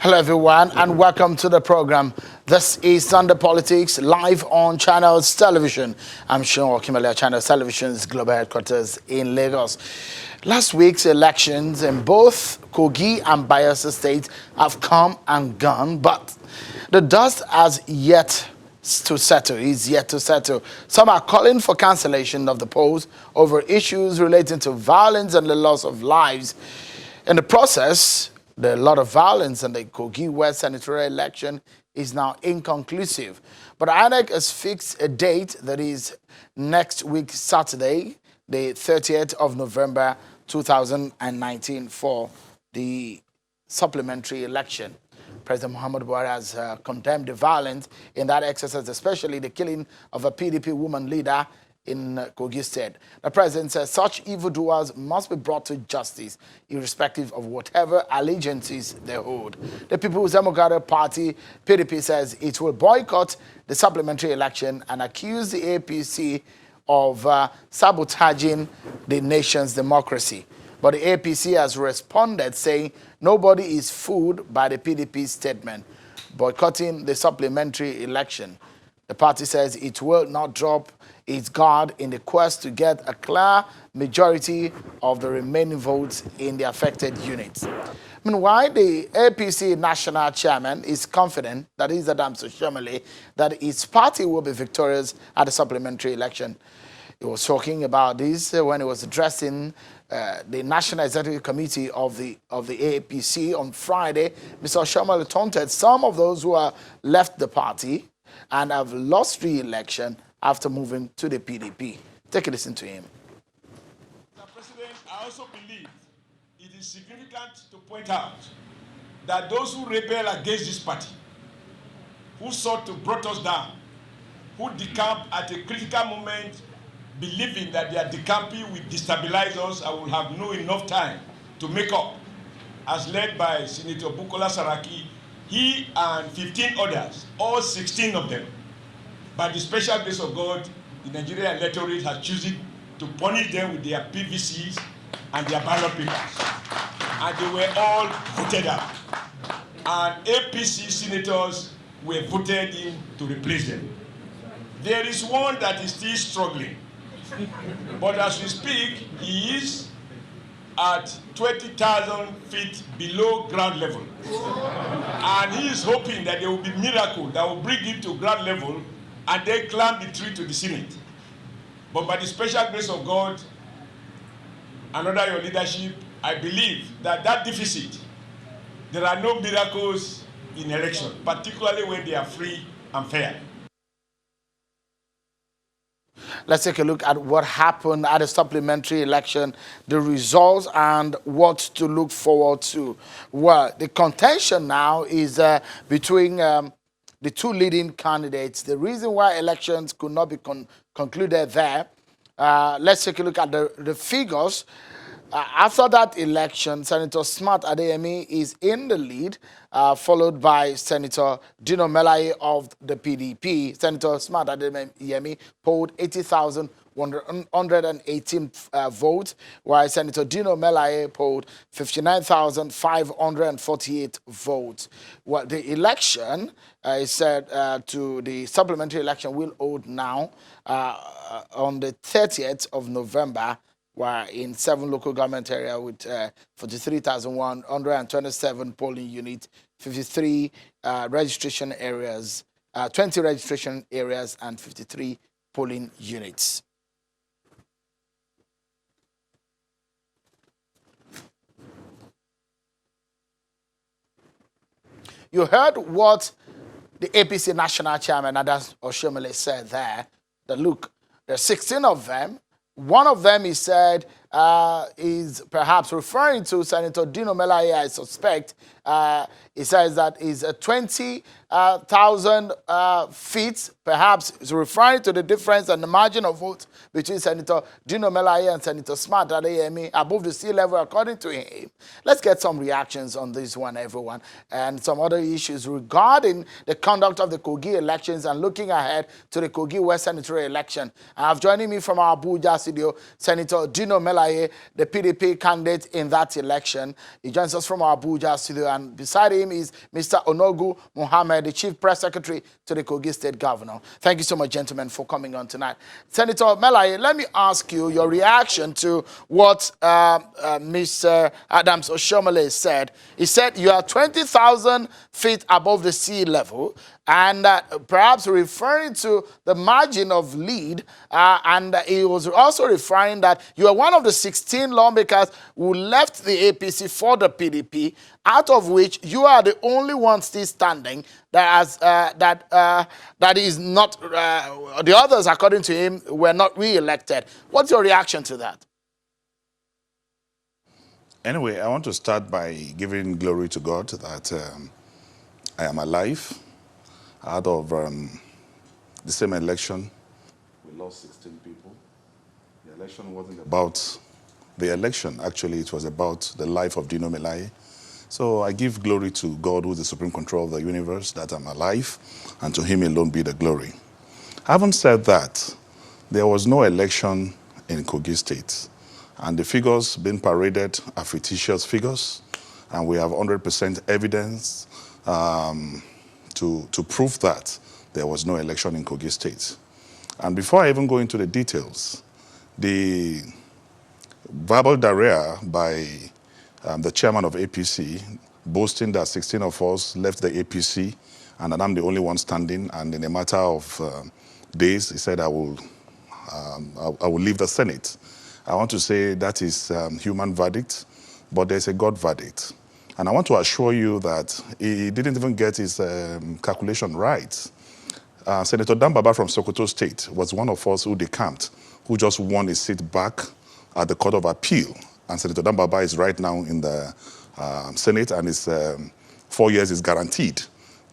Hello everyone and welcome to the program. This is Sunday Politics live on Channels Television. I'm Sean Melaye, Channels Television's global headquarters in Lagos. Last week's elections in both Kogi and Bayelsa states have come and gone, but the dust has yet to settle, is yet to settle. Some are calling for cancellation of the polls over issues relating to violence and the loss of lives. In the process, the lot of violence in the Kogi West senatorial election is now inconclusive. But INEC has fixed a date that is next week, Saturday, the 30th of November 2019 for the supplementary election. President Muhammadu Buhari has condemned the violence in that exercise, especially the killing of a PDP woman leader in Kogi State. The president says such evildoers must be brought to justice, irrespective of whatever allegiances they hold. The People's Democratic Party, PDP, says it will boycott the supplementary election and accuse the APC of sabotaging the nation's democracy. But the APC has responded, saying nobody is fooled by the PDP statement, boycotting the supplementary election. The party says it will not drop its guard in the quest to get a clear majority of the remaining votes in the affected units. Meanwhile, the APC national chairman is confident, that is Adams Oshiomhole, that its party will be victorious at the supplementary election. He was talking about this when he was addressing the National Executive Committee of the APC on Friday. Mr. Oshiomhole taunted some of those who have left the party and have lost re-election after moving to the PDP. Take a listen to him. Mr. President, I also believe it is significant to point out that those who rebel against this party, who sought to bring us down, who decamp at a critical moment, believing that their decamping will destabilize us and will have no enough time to make up, as led by Senator Bukola Saraki, he and 15 others, all 16 of them, by the special grace of God, the Nigerian electorate has chosen to punish them with their PVCs and their ballot papers. And they were all voted out. And APC senators were voted in to replace them. There is one that is still struggling. But as we speak, he is at 20,000 feet below ground level. And he is hoping that there will be a miracle that will bring him to ground level and then climb the tree to the Senate. But by the special grace of God and under your leadership, I believe that that deficit, there are no miracles in election, particularly when they are free and fair. Let's take a look at what happened at the supplementary election, the results, and what to look forward to. Well, the contention now is between the two leading candidates. The reason why elections could not be concluded there, let's take a look at the figures. After that election, Senator Smart Adeyemi is in the lead, followed by Senator Dino Melaye of the PDP. Senator Smart Adeyemi polled 80,118 votes, while Senator Dino Melaye polled 59,548 votes. Well, the election is said to the supplementary election will hold now on the 30th of November, while in 7 local government areas with 43,127 polling units, 53 registration areas, 20 registration areas, and 53 polling units. You heard what the APC national chairman, Adams Oshiomhole, said there. That look, there are 16 of them. One of them, he said, is perhaps referring to Senator Dino Melaye, I suspect. He says that is 20,000 feet, perhaps is referring to the difference and the margin of vote between Senator Dino Melaye and Senator Smart Adeyemi above the sea level, according to him. Let's get some reactions on this one, everyone, and some other issues regarding the conduct of the Kogi elections and looking ahead to the Kogi West senatorial election. I have joining me from our Abuja studio, Senator Dino Melaye Melaye, the PDP candidate in that election. He joins us from our Abuja studio, and beside him is Mr. Onogu Mohammed, the Chief Press Secretary to the Kogi State Governor. Thank you so much, gentlemen, for coming on tonight. Senator Melaye, let me ask you your reaction to what Mr. Adams Oshomole said. He said you are 20,000 feet above the sea level, and perhaps referring to the margin of lead, and he was also referring that you are one of the 16 lawmakers who left the APC for the PDP, out of which you are the only one still standing that is not, the others, according to him, were not re-elected. What's your reaction to that? Anyway, I want to start by giving glory to God that I am alive. Out of the same election, we lost 16 people. The election wasn't about the election. Actually, it was about the life of Dino Melaye. So I give glory to God, who is the supreme control of the universe, that I'm alive, and to him alone be the glory. Having said that, there was no election in Kogi State. And the figures being paraded are fictitious figures. And we have 100% evidence to prove that there was no election in Kogi State. And before I even go into the details, the verbal diarrhea by the chairman of APC, boasting that 16 of us left the APC and that I'm the only one standing, and in a matter of days, he said, I will leave the Senate. I want to say that is human verdict, but there's a God verdict. And I want to assure you that he didn't even get his calculation right. Senator Dambaba from Sokoto State was one of us who decamped, who just won his seat back at the Court of Appeal. And Senator Dambaba is right now in the Senate, and his 4 years is guaranteed.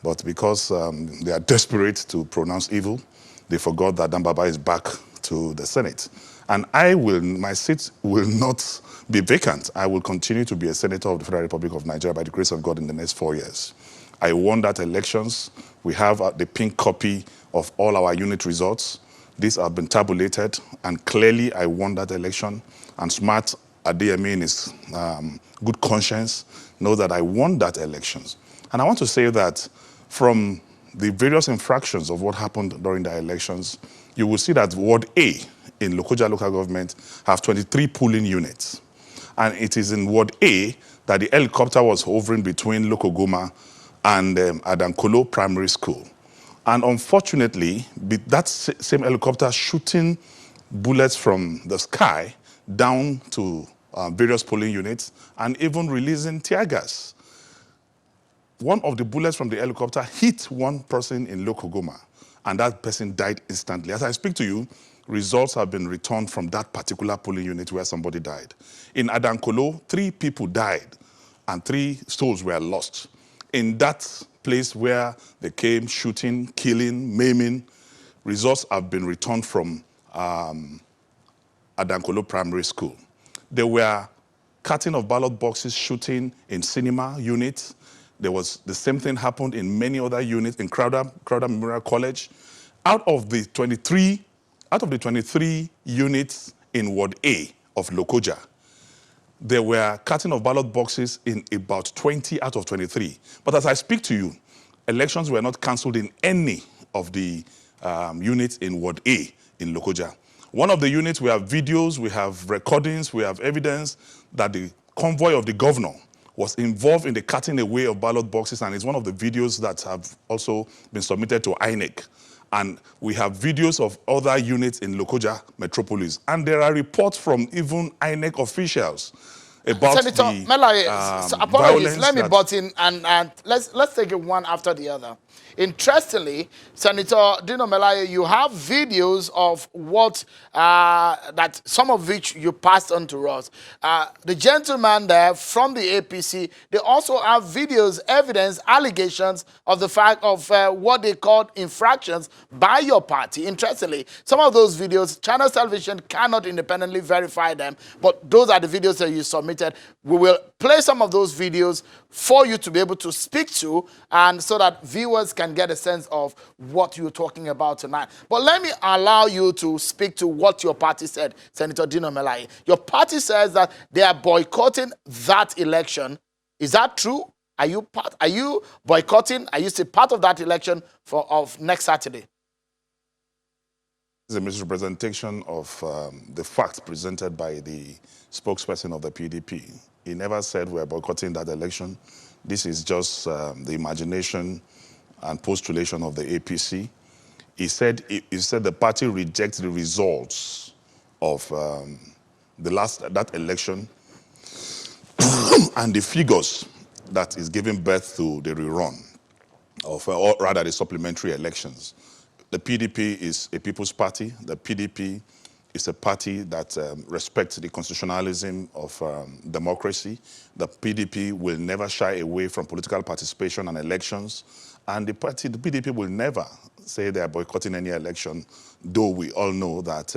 But because they are desperate to pronounce evil, they forgot that Dambaba is back to the Senate. And my seat will not be vacant. I will continue to be a senator of the Federal Republic of Nigeria by the grace of God in the next 4 years. I won that elections. We have the pink copy of all our unit results. These have been tabulated, and clearly I won that election. And smart Adeyemi in his good conscience know that I won that elections. And I want to say that from the various infractions of what happened during the elections, you will see that Ward A in Lokoja local government have 23 polling units. And it is in Ward A that the helicopter was hovering between Lokogoma and Adankolo Primary School. And unfortunately, that same helicopter shooting bullets from the sky down to various polling units and even releasing tear gas. One of the bullets from the helicopter hit one person in Lokogoma, and that person died instantly. As I speak to you, results have been returned from that particular polling unit where somebody died. In Adankolo, 3 people died and 3 souls were lost. In that place where they came shooting, killing, maiming, results have been returned from Adankolo Primary School. There were cutting of ballot boxes, shooting in cinema units. There was the same thing happened in many other units in Crowder Memorial College. Out of the 23 units in Ward A of Lokoja, there were cutting of ballot boxes in about 20 out of 23. But as I speak to you, elections were not cancelled in any of the units in Ward A in Lokoja. One of the units, we have videos, we have recordings, we have evidence that the convoy of the governor was involved in the cutting away of ballot boxes, and it's one of the videos that have also been submitted to INEC. And we have videos of other units in Lokoja Metropolis. And there are reports from even INEC officials about Senator Melaye, apologies, let me butt in and let's take it one after the other. Interestingly, Senator Dino Melaye, you have videos of what, that some of which you passed on to us. The gentleman there from the APC, they also have videos, evidence, allegations of the fact of what they called infractions by your party. Interestingly, some of those videos, Channel Television cannot independently verify them, but those are the videos that you submitted submitted. We will play some of those videos for you to be able to speak to, and so that viewers can get a sense of what you're talking about tonight. But let me allow you to speak to what your party said, Senator Dino Melaye. Your party says that they are boycotting that election. Is that true? Are you boycotting? Are you still part of that election of next Saturday? It's a misrepresentation of the facts presented by the spokesperson of the PDP. He never said we're boycotting that election. This is just the imagination and postulation of the APC. He said the party rejects the results of that election and the figures that is giving birth to the rerun of, or rather the supplementary elections. The PDP is a people's party. The PDP is a party that respects the constitutionalism of democracy. The PDP will never shy away from political participation and elections. And the PDP will never say they are boycotting any election, though we all know that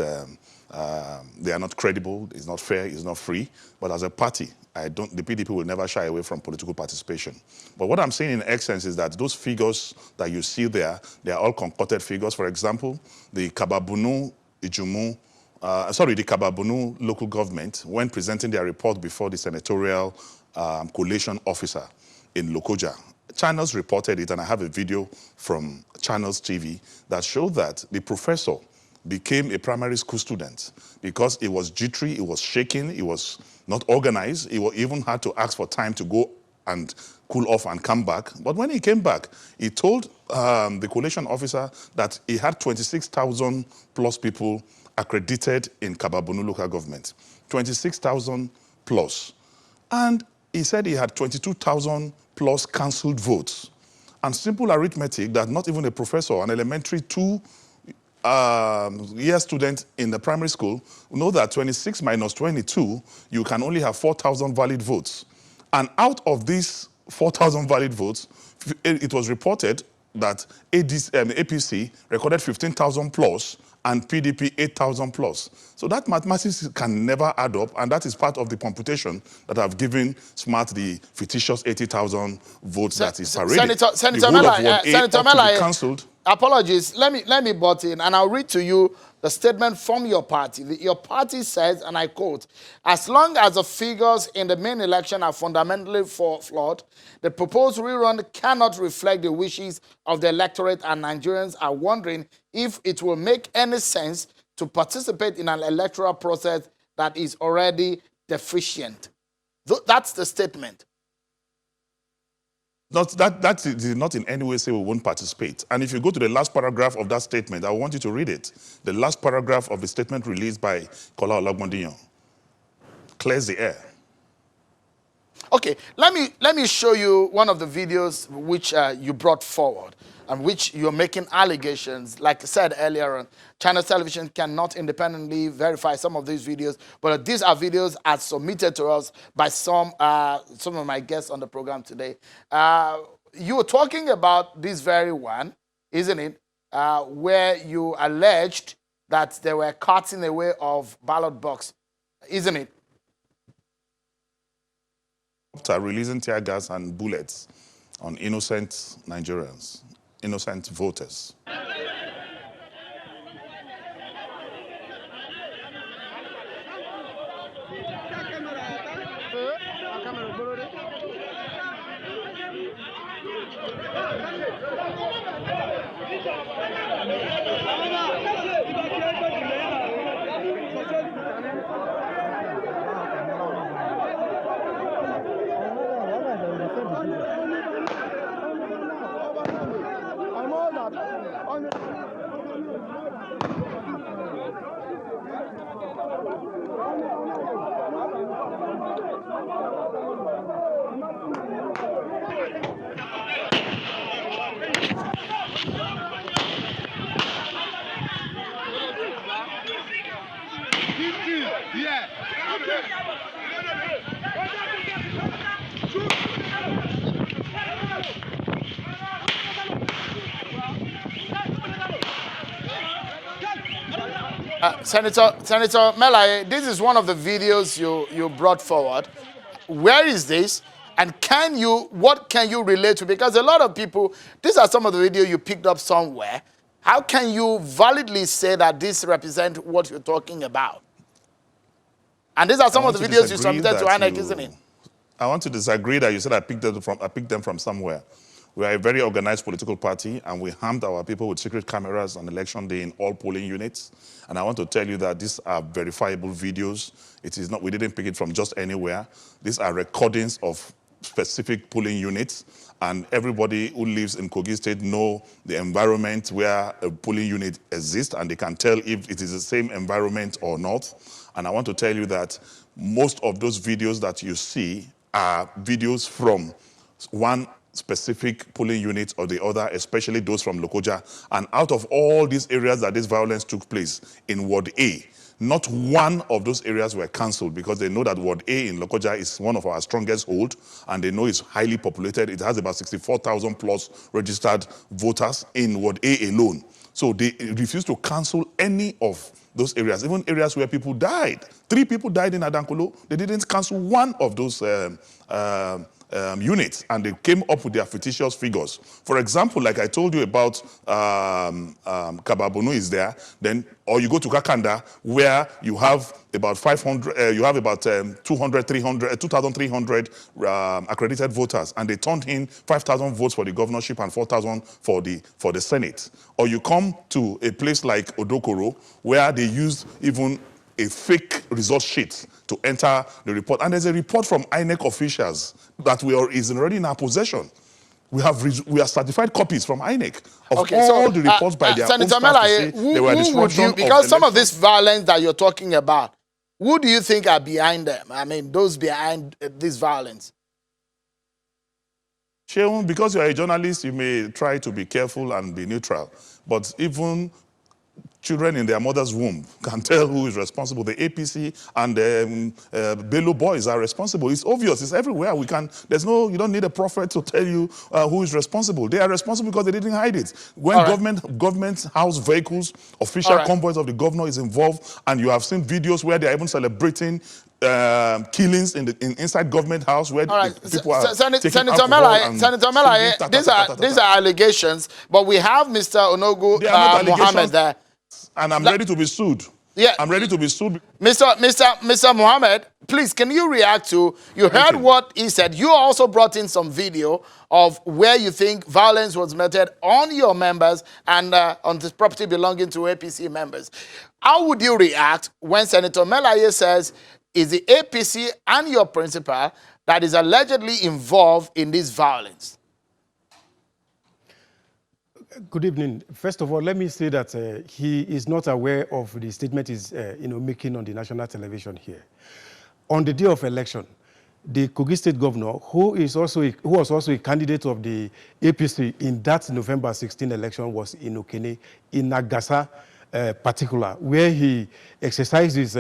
they are not credible, it's not fair, it's not free. But as a party, the PDP will never shy away from political participation. But what I'm saying in essence is that those figures that you see there, they are all concocted figures. For example, the Kababunu Ijumu, the Kababunu local government, when presenting their report before the senatorial collation officer in Lokoja, Channels reported it, and I have a video from Channels TV that showed that the professor became a primary school student because it was jittery, it was shaking, it was not organized. He even had to ask for time to go and cool off and come back. But when he came back, he told the collation officer that he had 26,000 plus people accredited in Kababunu local government. 26,000 plus. And he said he had 22,000 plus cancelled votes. And simple arithmetic that not even a professor, an elementary year student in the primary school know that 26 minus 22, you can only have 4,000 valid votes. And out of these 4,000 valid votes, it was reported that APC recorded 15,000 plus and PDP 8,000 plus. So that mathematics can never add up, and that is part of the computation that have given SMART the fictitious 80,000 votes that is paraded. Senator Melaye, cancelled. Apologies. Let me butt in, and I'll read to you the statement from your party. Your party says, and I quote, "As long as the figures in the main election are fundamentally flawed, the proposed rerun cannot reflect the wishes of the electorate, and Nigerians are wondering if it will make any sense to participate in an electoral process that is already deficient." That's the statement. That did not in any way say we won't participate. And if you go to the last paragraph of that statement, I want you to read it. The last paragraph of the statement released by Kola Olagbondiyan clears the air. Okay, let me show you one of the videos which you brought forward and which you're making allegations. Like I said earlier on, Channel Television cannot independently verify some of these videos, but these are videos as submitted to us by some of my guests on the program today. You were talking about this very one, isn't it, where you alleged that they were cutting away of ballot box, isn't it? Releasing tear gas and bullets on innocent Nigerians, innocent voters. Senator Melaye, this is one of the videos you brought forward. Where is this? And what can you relate to? Because a lot of people, these are some of the videos you picked up somewhere. How can you validly say that this represents what you're talking about? And these are some of the videos you submitted to INEC, isn't it? I want to disagree that you said I picked them from somewhere. We are a very organized political party, and we armed our people with secret cameras on election day in all polling units. And I want to tell you that these are verifiable videos. It is not, we didn't pick it from just anywhere. These are recordings of specific polling units, and everybody who lives in Kogi State know the environment where a polling unit exists, and they can tell if it is the same environment or not. And I want to tell you that most of those videos that you see are videos from one specific polling unit or the other, especially those from Lokoja. And out of all these areas that this violence took place in Ward A, not one of those areas were cancelled because they know that Ward A in Lokoja is one of our strongest hold, and they know it's highly populated. It has about 64,000 plus registered voters in Ward A alone. So they refused to cancel any of those areas, even areas where people died. 3 people died in Adankolo. They didn't cancel one of those units, and they came up with their fictitious figures. For example, like I told you about Kababonu is there, then, or you go to Kakanda, where you have about 500, you have about 2,300 accredited voters, and they turned in 5,000 votes for the governorship and 4,000 for the Senate. Or you come to a place like Odokoro, where they used even a fake result sheet to enter the report. And there's a report from INEC officials that is already in our possession. We have certified copies from INEC of all the reports by their Senator own staff Melaye, to say there were disruption because some of this violence that you're talking about, who do you think are behind them? I mean, those behind this violence? Sheun, because you are a journalist, you may try to be careful and be neutral. But even children in their mother's womb can tell who is responsible. The APC and the Bello boys are responsible. It's obvious. It's everywhere. You don't need a prophet to tell you who is responsible. They are responsible because they didn't hide it. When government house vehicles, official convoys of the governor is involved, and you have seen videos where they are even celebrating killings inside government house where people are taking alcohol and Senator Melaye, these are allegations, but we have Mr. Onogu Mohammed there. And I'm ready to be sued. Yeah. I'm ready to be sued. Mr. Mohammed, please, can you react to, you heard what he said. You also brought in some video of where you think violence was meted on your members and on this property belonging to APC members. How would you react when Senator Melaye says, is the APC and your principal that is allegedly involved in this violence? Good evening. First of all, let me say that he is not aware of the statement he's making on the national television here. On the day of election, the Kogi State governor, who was also a candidate of the APC in that November 16 election, was in Okene, in Nagasa particular, where he exercised his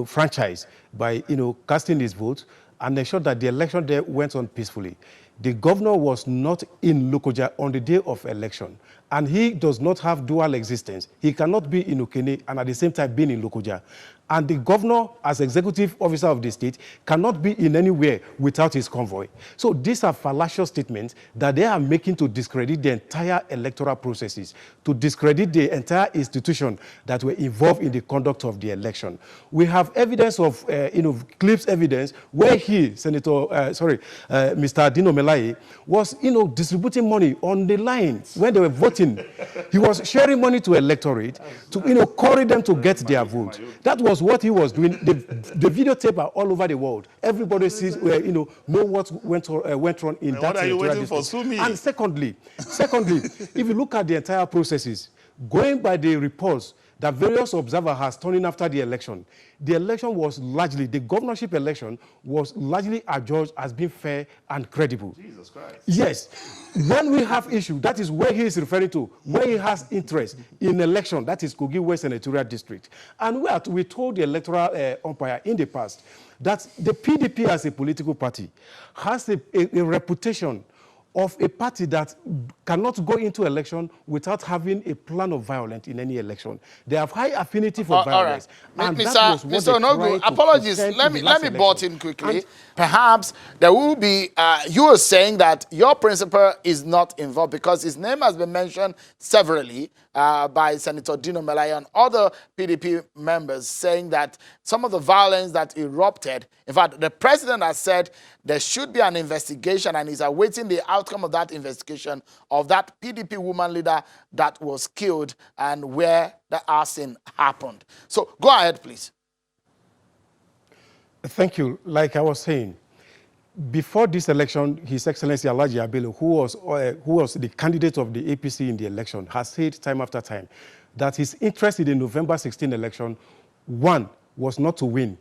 franchise by casting his vote and ensured that the election there went on peacefully. The governor was not in Lokoja on the day of election, and he does not have dual existence. He cannot be in Okene and at the same time being in Lokoja. And the governor, as executive officer of the state, cannot be in anywhere without his convoy. So these are fallacious statements that they are making to discredit the entire electoral processes, to discredit the entire institution that were involved in the conduct of the election. We have evidence of, clips evidence where Mr. Dino Melaye was, distributing money on the line when they were voting. He was sharing money to electorate to, encourage them to get their vote. That was what he was doing. The videotape are all over the world. Everybody sees where know what went on in that. What are you waiting for? Sue me. And secondly, if you look at the entire processes, going by the reports that various observers has turning after the election was largely, the governorship election was largely adjudged as being fair and credible. Jesus Christ. Yes. When we have issue, that is where he is referring to, where he has interest in election, that is Kogi West Senatorial District. And we told the electoral umpire in the past that the PDP as a political party has a reputation of a party that cannot go into election without having a plan of violence in any election. They have high affinity for violence. All right. And that was what Mr. they Onogu, tried to apologies. pretend Let in the me last butt election. in quickly. And perhaps there will be, you are saying that your principal is not involved because his name has been mentioned severally by Senator Dino Melaye and other PDP members, saying that some of the violence that erupted, in fact, the president has said there should be an investigation and is awaiting the outcome of that investigation of that PDP woman leader that was killed and where the arson happened. So go ahead, please. thank you. Like I was saying, before this election, His Excellency Yahaya Bello, who was the candidate of the APC in the election, has said time after time that his interest in the November 16 election, one, was not to win.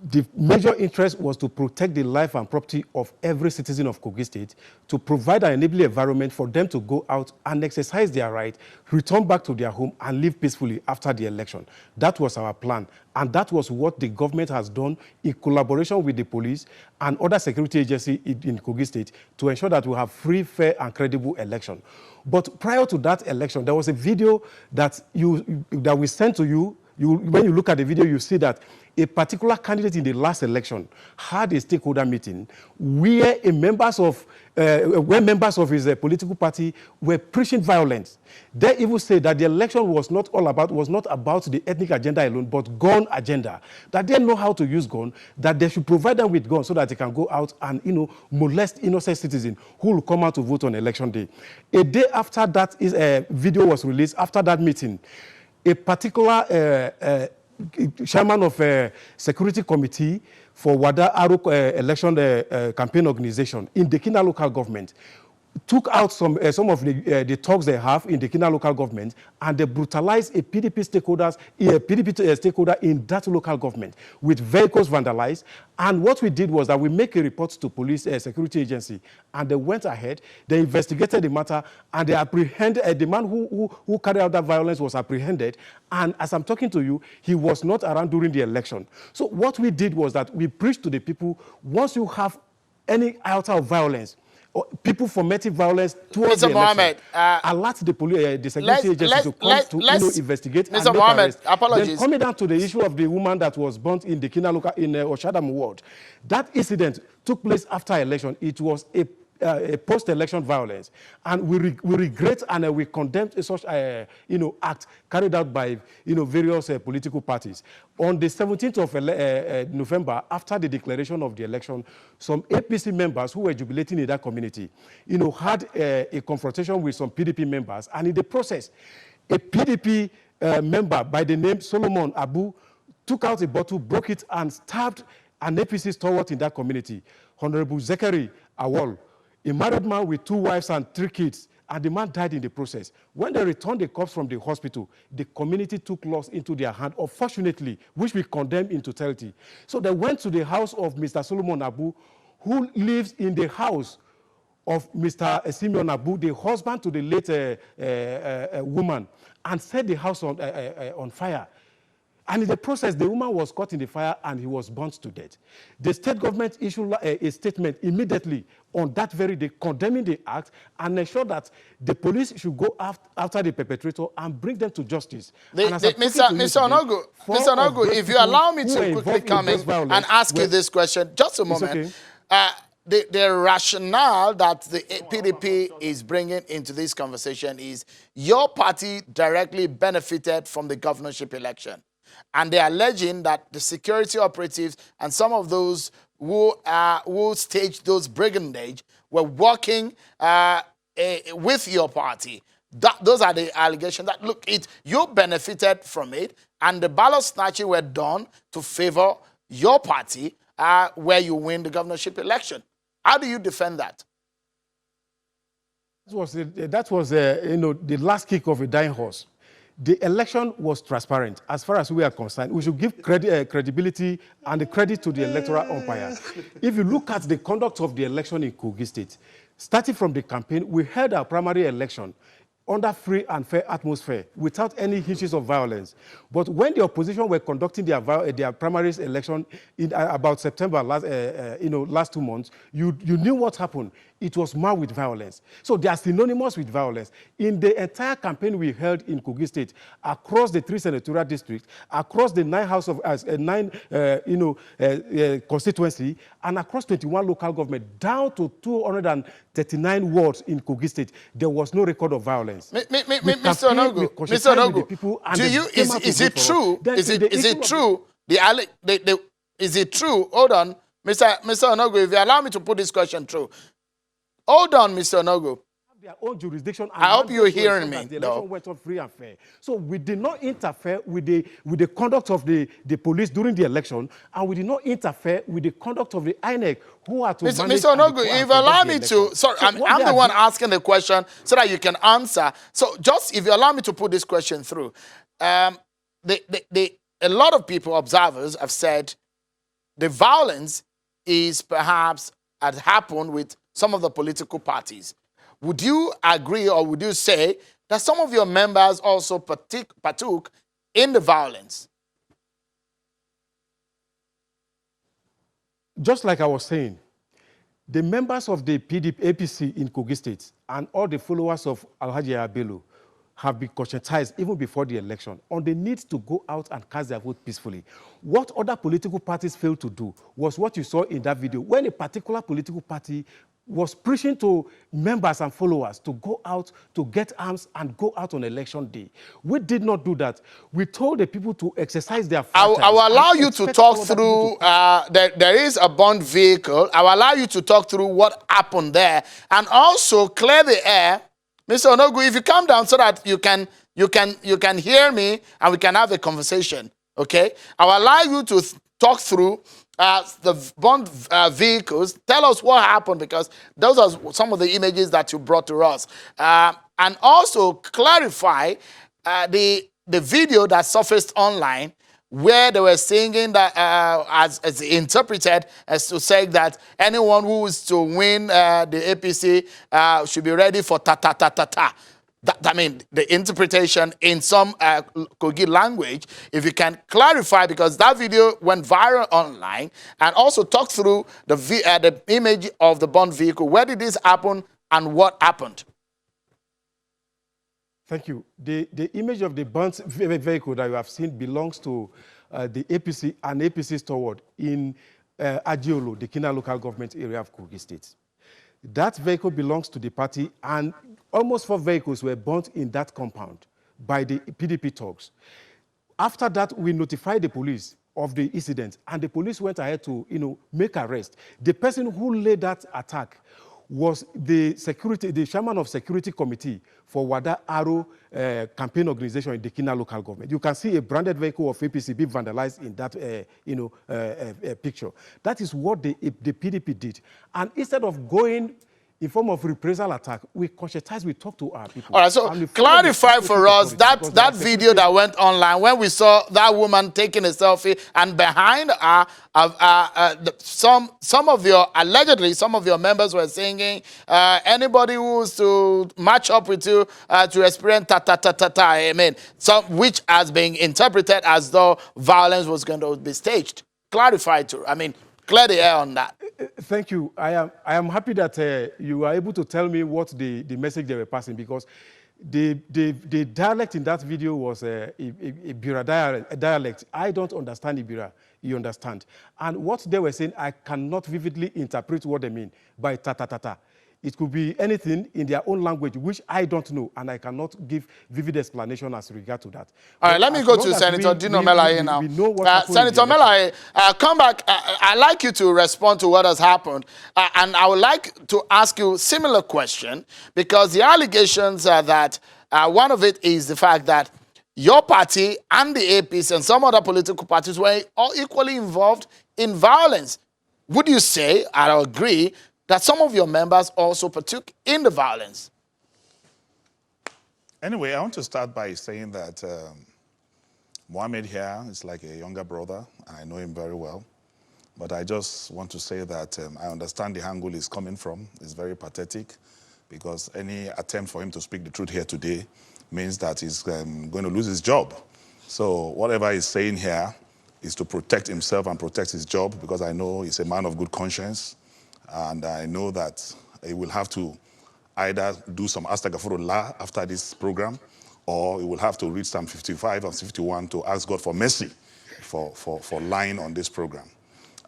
The major interest was to protect the life and property of every citizen of Kogi State, to provide an enabling environment for them to go out and exercise their right, return back to their home, and live peacefully after the election. That was our plan, and that was what the government has done in collaboration with the police and other security agencies in Kogi State to ensure that we have free, fair, and credible election. But prior to that election, there was a video that we sent to you. When you look at the video, you see that a particular candidate in the last election had a stakeholder meeting where members of his political party were preaching violence. They even say that the election was not about the ethnic agenda alone, but gun agenda. That they know how to use gun, that they should provide them with guns so that they can go out and molest innocent citizens who will come out to vote on election day. A day after that video was released, after that meeting, a particular chairman of a security committee for Wada Aruk election campaign organization in the Kina local government took out some of the talks they have in the Kina local government, and they brutalized a PDP stakeholder in that local government with vehicles vandalized. And what we did was that we make a report to police security agency, and they went ahead, they investigated the matter, and they apprehended the man who carried out that violence was apprehended. And as I'm talking to you, he was not around during the election. So what we did was that we preached to the people, once you have any iota of violence, people fomenting violence towards Mr. the Mohammed, election, alert the security agency to come to investigate Mr. and make Mohammed, arrest. apologies. Then coming down to the issue of the woman that was burnt in the Kina local in Oshadam ward, that incident took place after election. It was a post-election violence, and we regret and we condemn such act carried out by various political parties. On the 17th of November, after the declaration of the election, some APC members who were jubilating in that community, had a confrontation with some PDP members, and in the process, a PDP member by the name Solomon Abu took out a bottle, broke it, and stabbed an APC stalwart in that community, Honorable Zachary Awol, a married man with 2 wives and 3 kids, and the man died in the process. When they returned the corpse from the hospital, the community took laws into their hand, unfortunately, which we condemn in totality. So they went to the house of Mr. Solomon Abu, who lives in the house of Mr. Simeon Abu, the husband to the late woman, and set the house on fire. And in the process, the woman was caught in the fire and he was burnt to death. The state government issued a statement immediately on that very day condemning the act and ensured that the police should go after the perpetrator and bring them to justice. Mr. Onogu, if you allow me to quickly come in and ask you this question, just a moment. Okay. The rationale that the PDP is bringing into this conversation is your party directly benefited from the governorship election. And they're alleging that the security operatives and some of those who staged those brigandage were working with your party. Those are the allegations that, look, you benefited from it, and the ballot snatching were done to favor your party where you win the governorship election. How do you defend that? That was the last kick of a dying horse. The election was transparent. As far as we are concerned, we should give credibility and the credit to the electoral umpire. If you look at the conduct of the election in Kogi State, starting from the campaign, we held our primary election under free and fair atmosphere without any hinges of violence. But when the opposition were conducting their primaries election in about September last 2 months, you knew what happened. It was marred with violence. So they are synonymous with violence. In the entire campaign we held in Kogi State, across the 3 senatorial districts, across the 9 constituency, and across 21 local government, down to 239 wards in Kogi State, there was no record of violence. Mr. Onogo, do you, is it true? Is it true? Hold on, Mr. Onogo, if you allow me to put this question through. Hold on, Mr. Onogo. Their own jurisdiction. I hope you're hearing me. The election went on free and fair. So we did not interfere with the conduct of the police during the election, and we did not interfere with the conduct of the INEC, who are to manage. Mr. Onogo, if you allow me to, sorry, so I'm the one asking the question so that you can answer. So just if you allow me to put this question through, a lot of people, observers, have said the violence is perhaps had happened with some of the political parties. Would you agree, or would you say that some of your members also partook in the violence? Just like I was saying, the members of the APC in Kogi State and all the followers of Yahaya Bello have been conscientized even before the election on the need to go out and cast their vote peacefully. What other political parties failed to do was what you saw in that video, when a particular political party was preaching to members and followers to go out, to get arms and go out on election day. We did not do that. We told the people to exercise their franchise. I will allow you to talk through, there is a bond vehicle. I will allow you to talk through what happened there and also clear the air. Mr. Onogo, if you come down so that you can hear me and we can have a conversation, okay? I will allow you to talk through the bond vehicles. Tell us what happened, because those are some of the images that you brought to us. And also clarify the video that surfaced online where they were singing that as interpreted as to say that anyone who is to win the APC should be ready for ta-ta-ta-ta-ta. I mean, the interpretation in some Kogi language, if you can clarify, because that video went viral online, and also talk through the image of the bond vehicle. Where did this happen and what happened? Thank you. The image of the bond vehicle that you have seen belongs to the APC and APC steward in Ajiolo, the Kina local government area of Kogi State. That vehicle belongs to the party, and almost 4 vehicles were burnt in that compound by the PDP thugs. After that, we notified the police of the incident, and the police went ahead to, make arrest. The person who led that attack was the chairman of security committee for Wada Aro campaign organization in the Kina local government. You can see a branded vehicle of APC being vandalized in that picture. That is what the PDP did. And instead of going in form of reprisal attack, we conscientize, we talk to our people. All right, so clarify for us that video that went online when we saw that woman taking a selfie, and behind her, allegedly some of your members were singing, anybody who's to match up with you to experience ta-ta-ta-ta-ta, amen, which has been interpreted as though violence was going to be staged. Clarify clear the air on that. Thank you. I am happy that you are able to tell me what the message they were passing, because the dialect in that video was a Ibira dialect. I don't understand Ibira. You understand. And what they were saying, I cannot vividly interpret what they mean by ta-ta-ta-ta. It could be anything in their own language, which I don't know, and I cannot give vivid explanation as regard to that. All right, let me go to Senator Dino Melaye now. Senator Melaye, come back. I'd like you to respond to what has happened. And I would like to ask you a similar question, because the allegations are that one of it is the fact that your party and the APC and some other political parties were all equally involved in violence. Would you say, I agree, that some of your members also partook in the violence? Anyway, I want to start by saying that Mohammed here is like a younger brother. I know him very well. But I just want to say that I understand the angle he's coming from. It's very pathetic. because any attempt for him to speak the truth here today means that he's going to lose his job. So whatever he's saying here is to protect himself and protect his job, because I know he's a man of good conscience, and I know that he will have to either do some astaghfirullah after this program, or he will have to read Psalm 55 and 51 to ask God for mercy for lying on this program.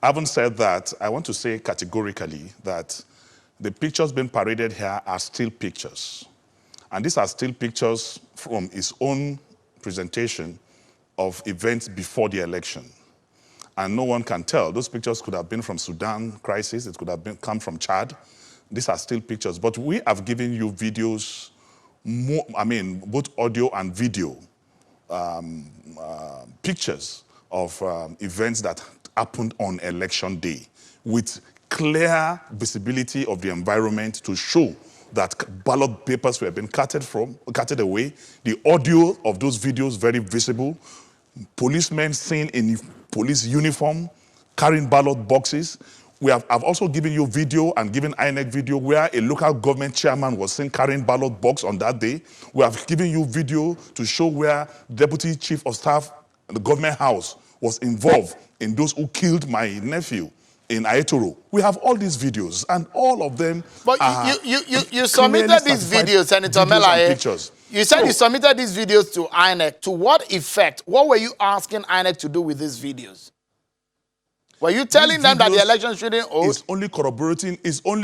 Having said that, I want to say categorically that the pictures being paraded here are still pictures. And these are still pictures from his own presentation of events before the election. And no one can tell. Those pictures could have been from Sudan crisis. It could have come from Chad. These are still pictures. But we have given you videos, both audio and video, pictures of events that happened on election day with clear visibility of the environment to show that ballot papers were being carted away. The audio of those videos very visible. Policemen seen in police uniform carrying ballot boxes. I've also given you video and given INEC video where a local government chairman was seen carrying ballot box on that day. We have given you video to show where Deputy Chief of Staff at the government house was involved in those who killed my nephew in Aetoro. We have all these videos, and all of them But are you submitted these videos, Senator Melaye. You said you submitted these videos to INEC. To what effect? What were you asking INEC to do with these videos? Were you telling them that the election shouldn't hold? It's only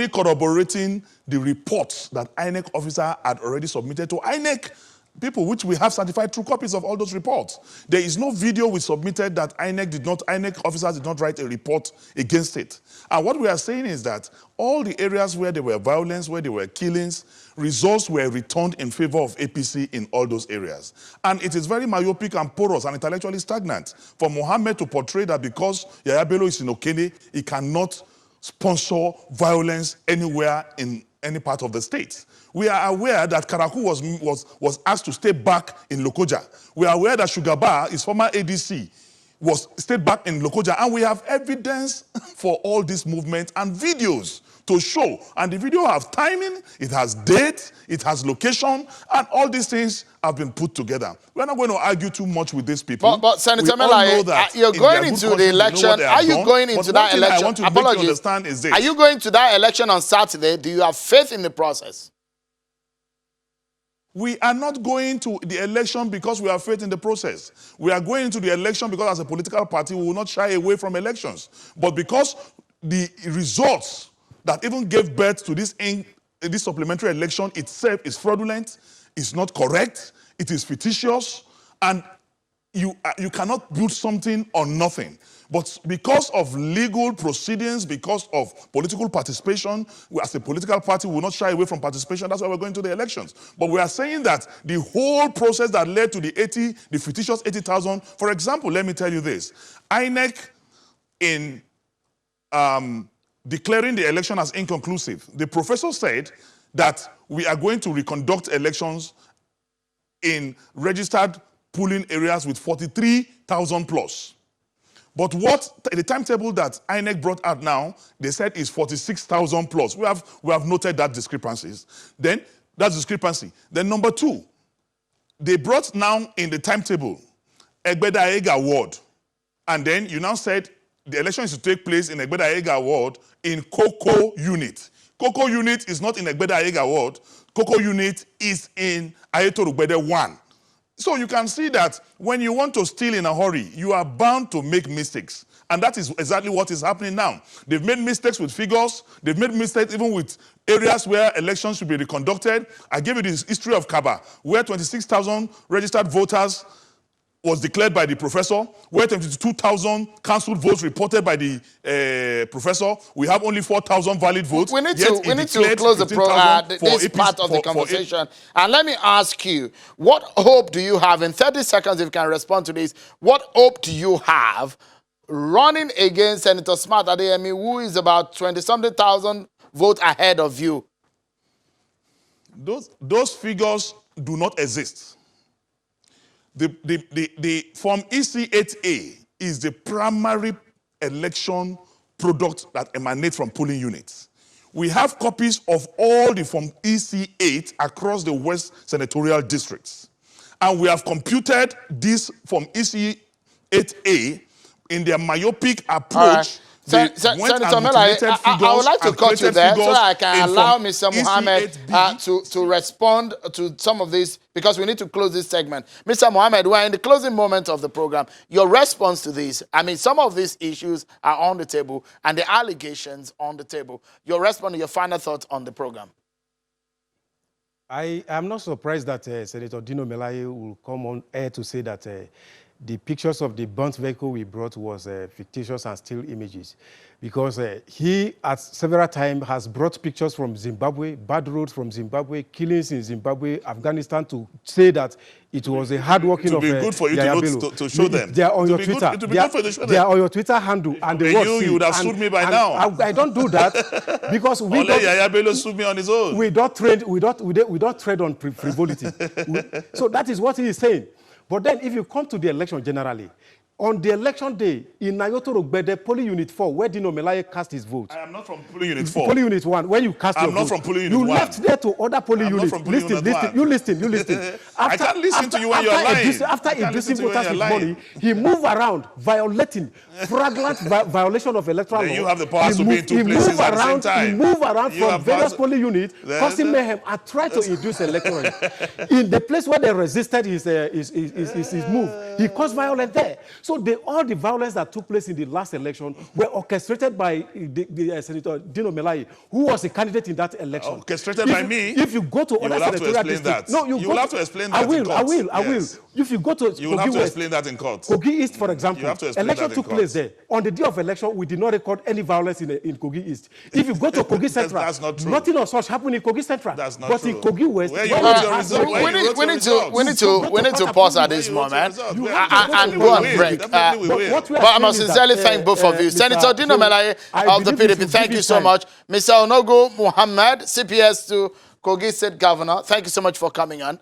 corroborating the reports that INEC officer had already submitted to INEC people, which we have certified true copies of all those reports. There is no video we submitted that INEC officers did not write a report against it. And what we are saying is that all the areas where there were violence, where there were killings, results were returned in favor of APC in all those areas. And it is very myopic and porous and intellectually stagnant for Mohammed to portray that because Yahaya Bello is in Okene, he cannot sponsor violence anywhere in any part of the state. We are aware that Karaku was asked to stay back in Lokoja. We are aware that Sugaba, his former ADC, was stayed back in Lokoja. And we have evidence for all these movements and videos to show. And the video has timing, it has date, it has location, and all these things have been put together. We're not going to argue too much with these people. But Senator Melaye, you're going into the election. Are you going into that election? I want to make you understand is this. Are you going to that election on Saturday? Do you have faith in the process? We are not going to the election because we have faith in the process. We are going into the election because as a political party, we will not shy away from elections. But because the results that even gave birth to this supplementary election itself is fraudulent, is not correct, it is fictitious, and you cannot build something on nothing. But because of legal proceedings, because of political participation, we as a political party will not shy away from participation. That's why we're going to the elections. But we are saying that the whole process that led to the fictitious 80,000, for example, let me tell you this. INEC, in declaring the election as inconclusive, the professor said that we are going to reconduct elections in registered polling areas with 43,000 plus. But what the timetable that INEC brought out now, they said is 46,000 plus. We have noted that discrepancy. Then number two, they brought now in the timetable Egbeda-Ega ward. And then you now said the election is to take place in Egbeda-Ega ward in Koko unit. Koko unit is not in Egbeda-Ega ward. Koko unit is in Ayeto-Rugbede 1. So you can see that when you want to steal in a hurry, you are bound to make mistakes. And that is exactly what is happening now. They've made mistakes with figures. They've made mistakes even with areas where elections should be reconducted. I gave you this history of Kaba, where 26,000 registered voters was declared by the professor, where 22,000 cancelled votes reported by the professor. We have only 4,000 valid votes. We need to close this part of the conversation. And let me ask you, what hope do you have, in 30 seconds if you can respond to this, what hope do you have running against Senator Smart Adeyemi, who is about 20-something thousand votes ahead of you? Those figures do not exist. The Form EC8A is the primary election product that emanates from polling units. We have copies of all the Form EC8 across the West Senatorial districts. And we have computed this Form EC8A in their myopic approach. All right. Senator Melaye, I would like to cut you there so that I can allow Mr. Mohammed to respond to some of this, because we need to close this segment. Mr. Mohammed, we're in the closing moment of the program. Your response to this, I mean, some of these issues are on the table and the allegations on the table. Your response, your final thoughts on the program. I am not surprised that Senator Dino Melaye will come on air to say that the pictures of the burnt vehicle we brought was fictitious and still images, because he at several times has brought pictures from Zimbabwe, bad roads from Zimbabwe, killings in Zimbabwe, Afghanistan, to say that it was a hard working of It would be good for you to show them. They are on your Twitter. It would be good for you to show them. They are on your Twitter handle. And you would have sued me by now. I don't do that because we don't. Yahaya Bello sued me on his own. We don't tread on frivolity. So that is what he is saying. But then if you come to the election generally, on the election day in Nayoto Rogbede, Polling Unit 4, where Dino Melaye cast his vote. I am not from Polling Unit 4. Polling Unit 1, when you cast your vote. I'm not from Polling Unit 1. You left there to other polling units. Listen. You listen. I can't listen to you when you're lying. After inducing voters with money, he moved around, violating, flagrant violation of electoral law. You have the power to be in two places at the same time. He moved around from various polling units, causing mayhem, and tried to induce electoral. In the place where they resisted his move, he caused violence there. So all the violence that took place in the last election were orchestrated by Senator Dino Melaye, who was a candidate in that election. Orchestrated by me? If you go to other senatorial districts, no, you will have to explain that. I will. If you go to you will have to explain that in court. Kogi East, for example, election took place there. On the day of election, we did not record any violence in Kogi East. If you go to Kogi Central, that's not true. Nothing of such happened in Kogi Central. That's not but true. In Kogi West, we need to pause at this moment and go and break. But I must sincerely thank both of you. Senator Dino Melaye of the PDP, thank you so much. Mr. Onogo Muhammad, CPS to Kogi State Governor, thank you so much for coming on.